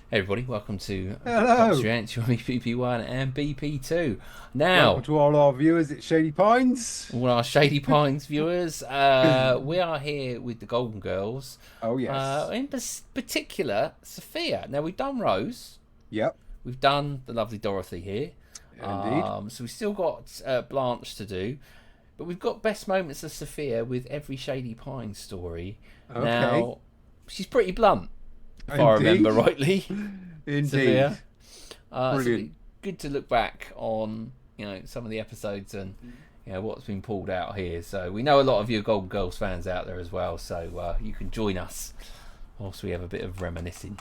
Hey everybody, welcome to Hello. You're on BP1 and BP2. Now, welcome to all our viewers at Shady Pines. all our Shady Pines viewers, we are here with the Golden Girls. Oh, yes. In particular, Sophia. Now, we've done Rose. Yep. We've done the lovely Dorothy here. Indeed. So we've still got Blanche to do. But we've got best moments of Sophia with every Shady Pines story. Okay. Now, she's pretty blunt. If I remember rightly. Indeed. Sophia. Brilliant. So good to look back on, some of the episodes and what's been pulled out here. So we know a lot of you Golden Girls fans out there as well. So you can join us whilst we have a bit of reminiscing.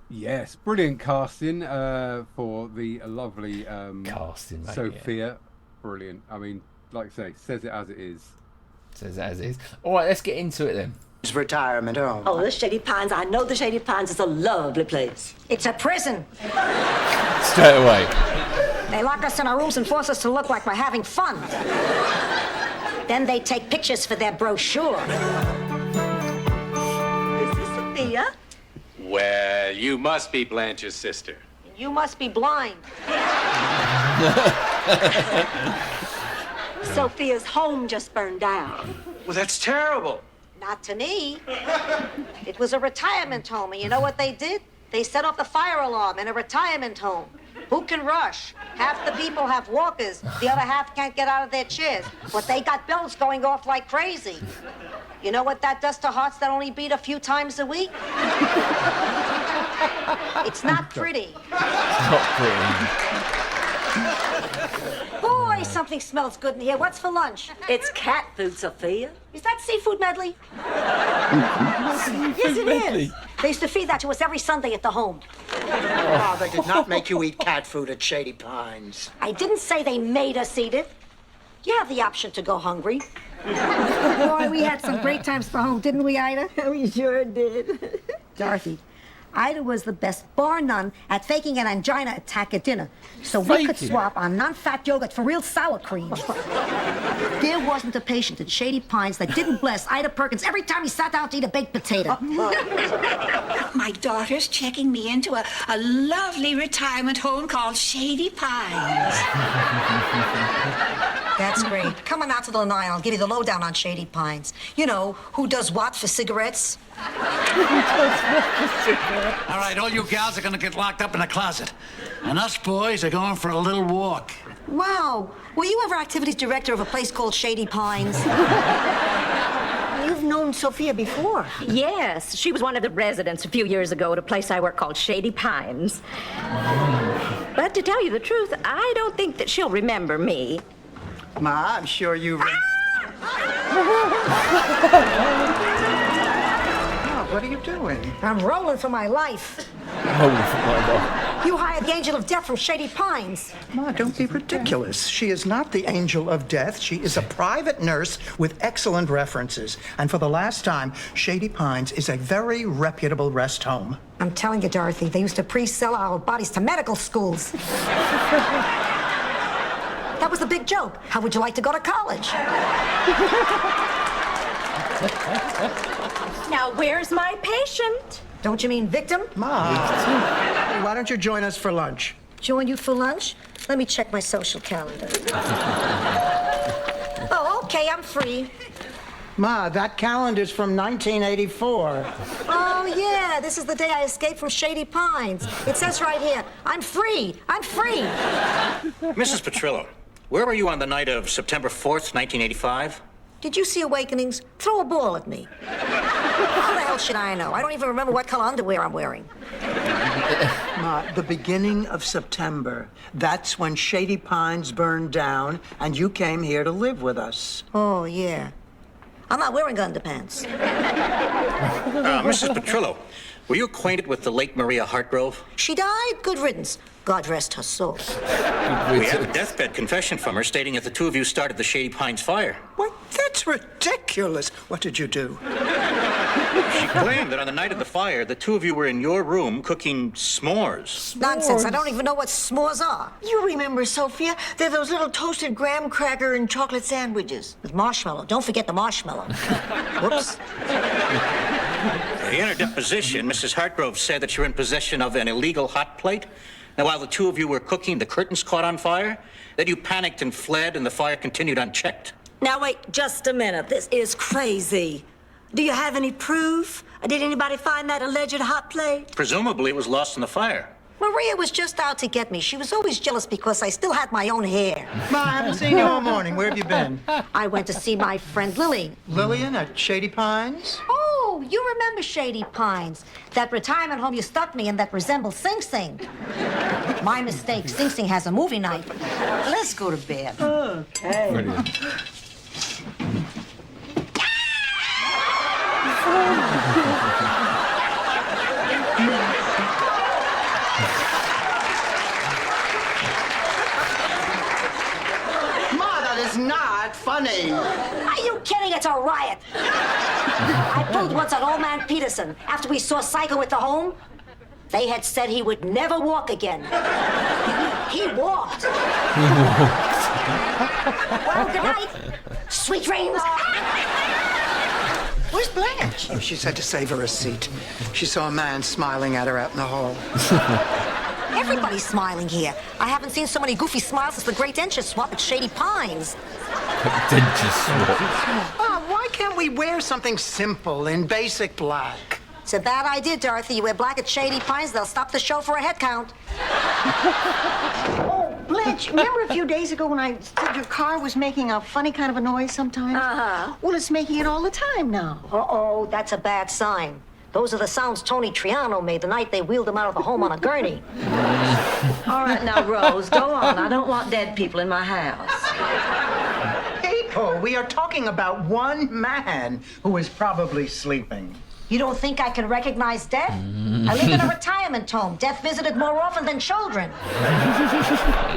Yes, brilliant casting for the lovely Casting, mate, Sophia. yeah. Brilliant. I mean, like I say, says it as it is. Says it as it is. All right, let's get into it then. It's retirement home. Oh, the Shady Pines. I know the Shady Pines is a lovely place. It's a prison. Straight away. They lock us in our rooms and force us to look like we're having fun. Then they take pictures for their brochure. This is Sophia. Well, you must be Blanche's sister. You must be blind. Sophia's home just burned down. Well, that's terrible. Not to me. It was a retirement home, and you know what they did? They set off the fire alarm in a retirement home. Who can rush? Half the people have walkers. The other half can't get out of their chairs. But they got bells going off like crazy. You know what that does to hearts that only beat a few times a week? It's not pretty. Not pretty. Boy, something smells good in here. What's for lunch? It's cat food, Sophia. Is that seafood medley? Yes, it is. They used to feed that to us every Sunday at the home. Oh, they did not make you eat cat food at Shady Pines. I didn't say they made us eat it. You have the option to go hungry. Boy, we had some great times for home, didn't we, Ida? We sure did. Dorothy, Ida was the best, bar none, at faking an angina attack at dinner. So we could swap our non-fat yogurt for real sour cream. There wasn't a patient at Shady Pines that didn't bless Ida Perkins every time he sat down to eat a baked potato. My daughter's checking me into a lovely retirement home called Shady Pines. That's great. Come on out to the Lanai, I'll give you the lowdown on Shady Pines. You know, who does what for cigarettes? All right, all you gals are gonna get locked up in a closet. And us boys are going for a little walk. Wow. Were you ever activities director of a place called Shady Pines? You've known Sophia before. Yes, she was one of the residents a few years ago at a place I work called Shady Pines. But to tell you the truth, I don't think that she'll remember me. Ma, I'm sure you... What are you doing? I'm rolling for my life. You hired the Angel of Death from Shady Pines. Ma, don't be ridiculous. She is not the angel of death. She is a private nurse with excellent references. And for the last time, Shady Pines is a very reputable rest home. I'm telling you, Dorothy, they used to pre-sell our bodies to medical schools. That was the big joke. How would you like to go to college? Now, where's my patient? Don't you mean victim? Ma, why don't you join us for lunch? Join you for lunch? Let me check my social calendar. Oh, okay, I'm free. Ma, that calendar's from 1984. Oh, yeah, this is the day I escaped from Shady Pines. It says right here, I'm free. I'm free. Mrs. Petrillo, where were you on the night of September 4th, 1985? Did you see Awakenings? Throw a ball at me. How the hell should I know? I don't even remember what color underwear I'm wearing. Ma, the beginning of September. That's when Shady Pines burned down, and you came here to live with us. Oh, yeah. I'm not wearing underpants. Mrs. Petrillo, were you acquainted with the late Maria Hartgrove? She died? Good riddance. God rest her soul. We have a deathbed confession from her stating that the two of you started the Shady Pines fire. What? That's ridiculous. What did you do? She claimed that on the night of the fire, the two of you were in your room cooking s'mores. Nonsense. I don't even know what s'mores are. You remember, Sophia? They're those little toasted graham cracker and chocolate sandwiches. With marshmallow. Don't forget the marshmallow. Whoops. In her deposition, Mrs. Hartgrove said that you're in possession of an illegal hot plate. Now, while the two of you were cooking, the curtains caught on fire. Then you panicked and fled, and the fire continued unchecked. Now, wait just a minute. This is crazy. Do you have any proof? Did anybody find that alleged hot plate? Presumably, it was lost in the fire. Maria was just out to get me. She was always jealous because I still had my own hair. Ma, I haven't seen you all morning. Where have you been? I went to see my friend Lily. Lillian at Shady Pines? Oh, you remember Shady Pines, that retirement home you stuck me in that resembles Sing Sing. My mistake. Sing Sing has a movie night. Let's go to bed. Okay. Brilliant. It's not funny. Are you kidding? It's a riot. I pulled once on old man Peterson after we saw Psycho at the home. They had said he would never walk again. He walked. Well, good night. Sweet dreams. Where's Blanche? Oh, she said to save her a seat. She saw a man smiling at her out in the hall. Everybody's smiling here. I haven't seen so many goofy smiles since the great dentures swap at Shady Pines. Dentist swap. Oh, why can't we wear something simple in basic black? It's a bad idea, Dorothy. You wear black at Shady Pines, they'll stop the show for a head count. Oh, Blanche, remember a few days ago when I said your car was making a funny kind of a noise sometimes? Uh-huh. Well, it's making it all the time now. Uh-oh, that's a bad sign. Those are the sounds Tony Triano made the night they wheeled him out of the home on a gurney. All right, now, Rose, go on. I don't want dead people in my house. People, we are talking about one man who is probably sleeping. You don't think I can recognize death? I live in a retirement home. Death visited more often than children.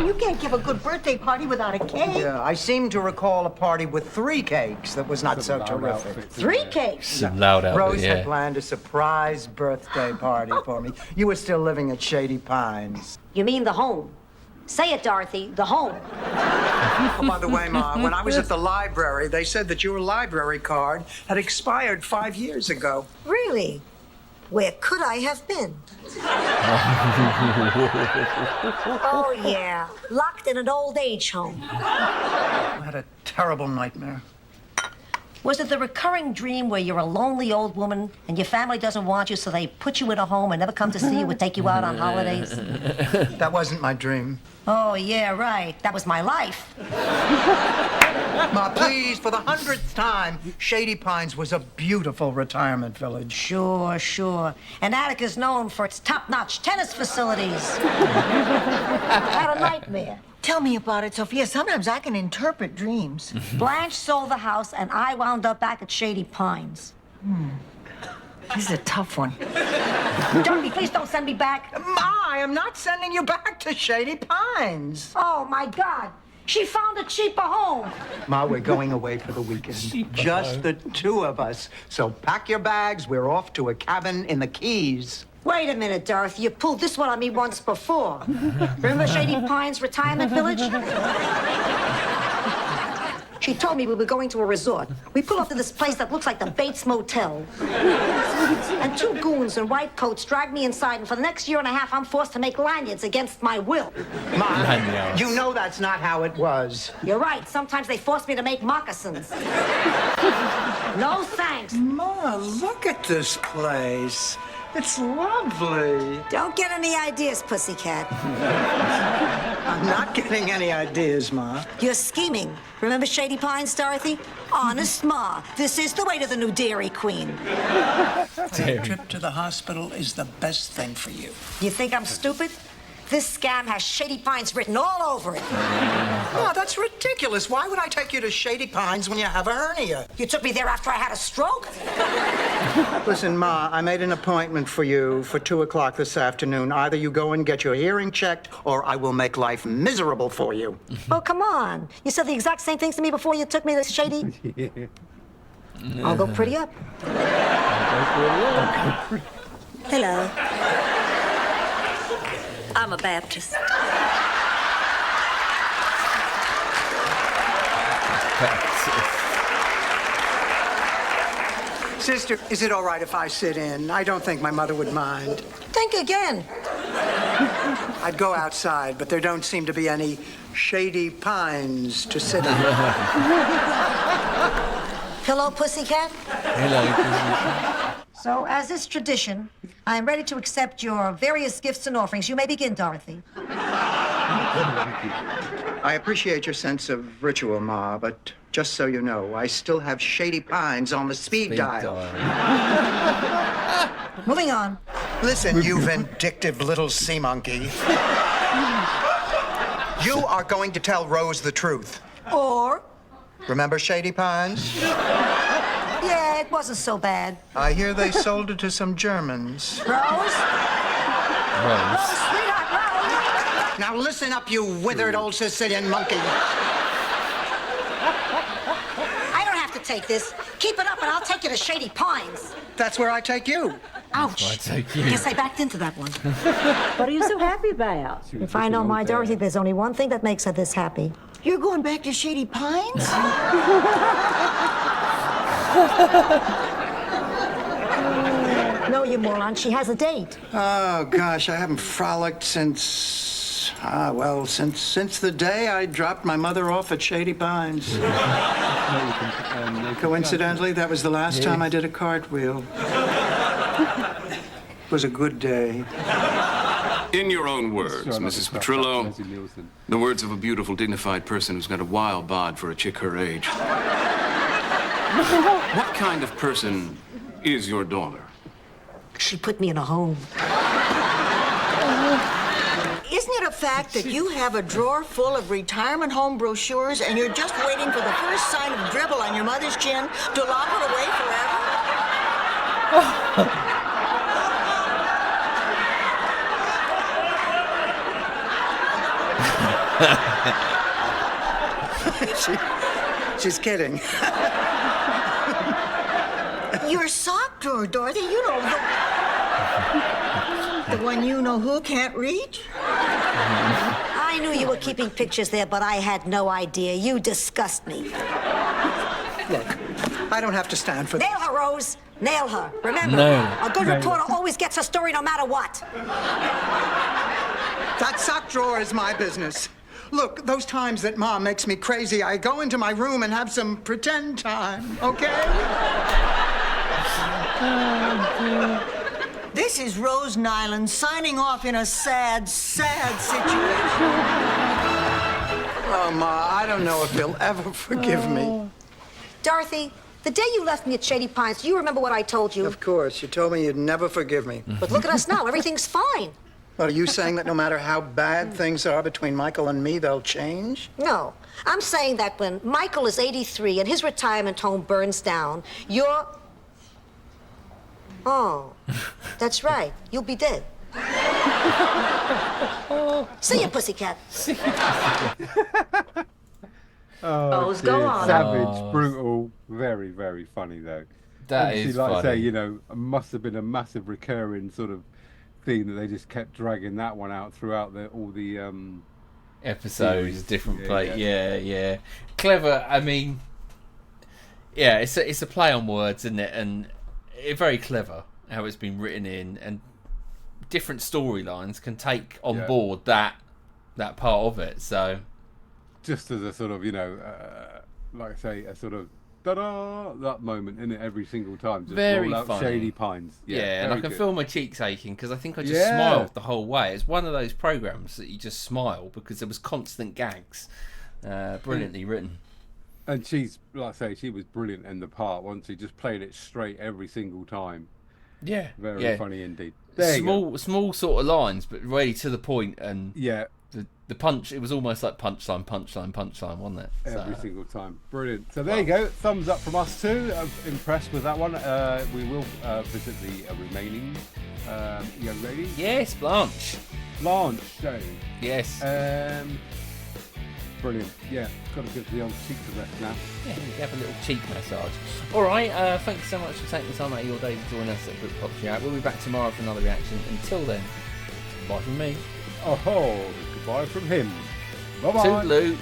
You can't give a good birthday party without a cake. Yeah, I seem to recall a party with 3 cakes that was not so terrific. 3 cakes? Some loud outfit, Rose yeah. had planned a surprise birthday party for me. You were still living at Shady Pines. You mean the home? Say it, Dorothy, the home. Oh, by the way, Ma, when I was at the library, they said that your library card had expired 5 years ago. Really? Where could I have been? Oh, yeah. Locked in an old age home. I had a terrible nightmare. Was it the recurring dream where you're a lonely old woman and your family doesn't want you, so they put you in a home and never come to see you or take you out on holidays? That wasn't my dream. Oh, yeah, right. That was my life. Ma, please, for the 100th time, Shady Pines was a beautiful retirement village. Sure, sure. And Attica's known for its top-notch tennis facilities. I had a nightmare. Tell me about it, Sophia. Sometimes I can interpret dreams. Blanche sold the house, and I wound up back at Shady Pines. This is a tough one. Dorothy, please don't send me back. Ma, I am not sending you back to Shady Pines. Oh, my God. She found a cheaper home. Ma, we're going away for the weekend. Just the 2 of us. So pack your bags. We're off to a cabin in the Keys. Wait a minute, Dorothy. You pulled this one on me once before. Remember Shady Pines Retirement Village? She told me we were going to a resort. We pull up to this place that looks like the Bates Motel. And 2 goons in white coats drag me inside, and for the next year and a half, I'm forced to make lanyards against my will. Ma, you know that's not how it was. You're right. Sometimes they force me to make moccasins. No thanks. Ma, look at this place. It's lovely. Don't get any ideas, pussycat. I'm not getting any ideas, Ma. You're scheming. Remember Shady Pines, Dorothy? Honest Ma, this is the way to the new Dairy Queen. A trip to the hospital is the best thing for you. You think I'm stupid? This scam has Shady Pines written all over it. Oh, that's ridiculous. Why would I take you to Shady Pines when you have a hernia? You took me there after I had a stroke? Listen, Ma, I made an appointment for you for 2 o'clock this afternoon. Either you go and get your hearing checked, or I will make life miserable for you. Oh, come on. You said the exact same things to me before you took me to Shady. I'll go pretty up. Hello. I'm a Baptist. Sister, is it all right if I sit in? I don't think my mother would mind. Think again. I'd go outside, but there don't seem to be any shady pines to sit in. Hello, pussycat? Hello, pussycat. So, as is tradition, I am ready to accept your various gifts and offerings. You may begin, Dorothy. I appreciate your sense of ritual, Ma, but just so you know, I still have Shady Pines on the speed dial. Moving on. Listen, you vindictive little sea monkey. You are going to tell Rose the truth. Or? Remember Shady Pines? Yeah, it wasn't so bad. I hear they sold it to some Germans. Rose? Rose. Sweetheart, Rose! Now listen up, you withered old Sicilian monkey. I don't have to take this. Keep it up and I'll take you to Shady Pines. That's where I take you. Ouch. I take you. Guess I backed into that one. What are you so happy about? If I know my Dorothy, there's only one thing that makes her this happy. You're going back to Shady Pines? No, you moron. She has a date. Oh, gosh, I haven't frolicked since the day I dropped my mother off at Shady Pines. Coincidentally, that was the last time I did a cartwheel. It was a good day. In your own words, Mrs. Petrillo, the words of a beautiful, dignified person who's got a wild bod for a chick her age. What kind of person is your daughter? She put me in a home. Isn't it a fact that you have a drawer full of retirement home brochures and you're just waiting for the first sign of dribble on your mother's chin to lock it away forever? She's kidding. Your sock drawer, Dorothy, you know, the one you know who can't reach? I knew you were keeping pictures there, but I had no idea. You disgust me. Look, I don't have to stand for Nail her, Rose. Nail her. Remember, No. a good reporter always gets a story no matter what. That sock drawer is my business. Look, those times that Mom makes me crazy, I go into my room and have some pretend time, okay? This is Rose Nyland signing off in a sad, sad situation. Oh, Ma, I don't know if you'll ever forgive me. Dorothy, the day you left me at Shady Pines, do you remember what I told you? Of course, you told me you'd never forgive me. But look at us now. Everything's fine. Are you saying that no matter how bad things are between Michael and me, they'll change? No. I'm saying that when Michael is 83 and his retirement home burns down, you're... Oh, that's right. You'll be dead. See ya, pussycat. Oh, go on. Savage, brutal, very, very funny though. That Obviously, is like I say, funny. you know, it must have been a massive recurring sort of theme that they just kept dragging that one out throughout all the Episodes, series. different Yeah, play. yeah. Yeah. Clever. I mean, yeah, it's a play on words, isn't it? And it's very clever how it's been written in, and different storylines can take on board that part of it. So, just as a sort of, you know, like I say, a sort of ta-da, that moment in it every single time. Just very roll out funny. Shady Pines. Yeah, and I very can good. feel my cheeks aching because I think I just smiled the whole way. It's one of those programs that you just smile because there was constant gags. Brilliantly written. And she's, like I say, she was brilliant in the part, wasn't she? Just playing it straight every single time. Yeah. Very funny indeed. There you go. Small sort of lines, but really to the point, and Yeah, the punch, it was almost like punchline, wasn't it? every single time. Brilliant. So there you go. Thumbs up from us too. I'm impressed with that one. We will visit the remaining young lady. Yes, Blanche. So, Yes. brilliant. Yeah, got to give the old cheek a rest now. Yeah, you have a little cheek massage. All right, thanks so much for taking the time out of your day to join us at Book Pop Chat. We'll be back tomorrow for another reaction. Until then, bye from me. Oh, goodbye from him. Bye-bye. Toodaloo.